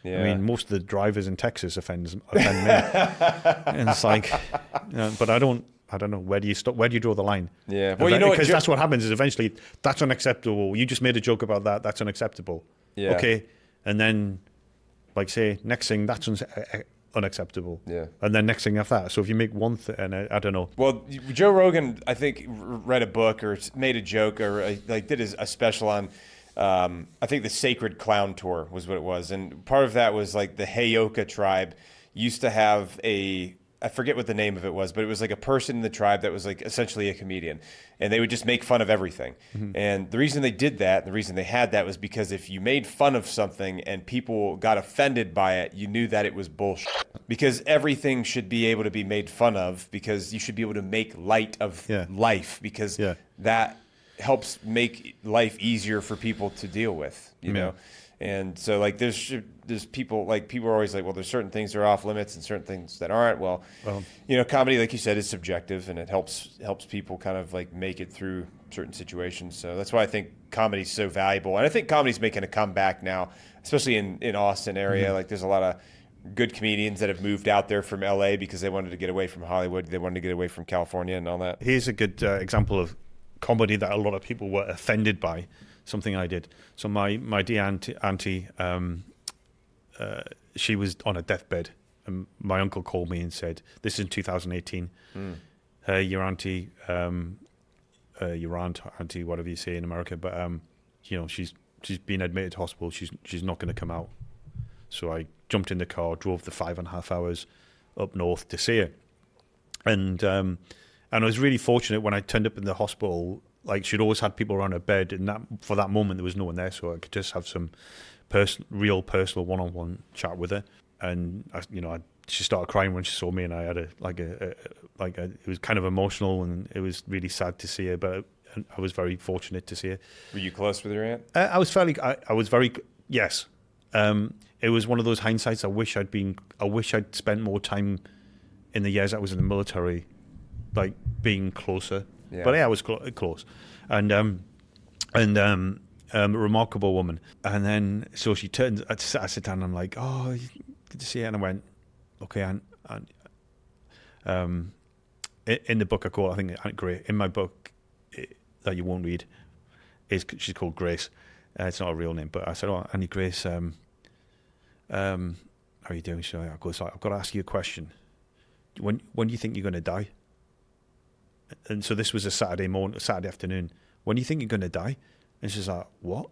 Yeah. I mean, most of the drivers in Texas offend me. And it's like, but I don't know. Where do you stop? Where do you draw the line? Yeah. Well, you know what? Because that's what happens is eventually that's unacceptable. You just made a joke about that. That's unacceptable. Yeah. Okay. And then, like, say, next thing, that's unacceptable. Yeah. And then next thing after that. So if you make one thing, and I don't know. Well, Joe Rogan, I think, read a book or made a joke or like did a special on, I think the Sacred Clown Tour was what it was. And part of that was like the Heyoka tribe used to have I forget what the name of it was, but it was like a person in the tribe that was like essentially a comedian. And they would just make fun of everything. Mm-hmm. And the reason they did that, the reason they had that was because if you made fun of something and people got offended by it, you knew that it was bullshit. Because everything should be able to be made fun of, because you should be able to make light of life, because that helps make life easier for people to deal with, you know? And so like there's people are always like, well, there's certain things that are off limits and certain things that aren't. Well, you know, comedy, like you said, is subjective, and it helps people kind of like make it through certain situations. So that's why I think comedy is so valuable. And I think comedy's making a comeback now, especially in Austin area. Mm-hmm. Like there's a lot of good comedians that have moved out there from LA because they wanted to get away from Hollywood. They wanted to get away from California and all that. Here's a good example of comedy that a lot of people were offended by. Something I did. So my dear auntie, she was on a deathbed, and my uncle called me and said, "This is in 2018. Your auntie, your aunt, auntie, whatever you say in America, but you know, she's been admitted to hospital. She's not going to come out." So I jumped in the car, drove the 5.5 hours up north to see her, and I was really fortunate when I turned up in the hospital. Like, she'd always had people around her bed, and for that moment there was no one there, so I could just have some real personal one-on-one chat with her. And she started crying when she saw me, and I had it was kind of emotional, and it was really sad to see her, but I was very fortunate to see her. Were you close with your aunt? I was very yes. It was one of those hindsights. I wish I'd spent more time in the years I was in the military, like being closer. Yeah. But yeah, I was close, and a remarkable woman. And then so she turned. I sat down and I'm like, "Oh, good to see you." And I went, "Okay, Aunt." In the book I call, I think Aunt Grace. In my book that you won't read, she's called Grace. It's not a real name, but I said, "Oh, Auntie Grace, how are you doing?" She's like, "I've got to ask you a question. When do you think you're going to die?" And so this was a Saturday afternoon. "When do you think you're going to die?" And she's like, "What?"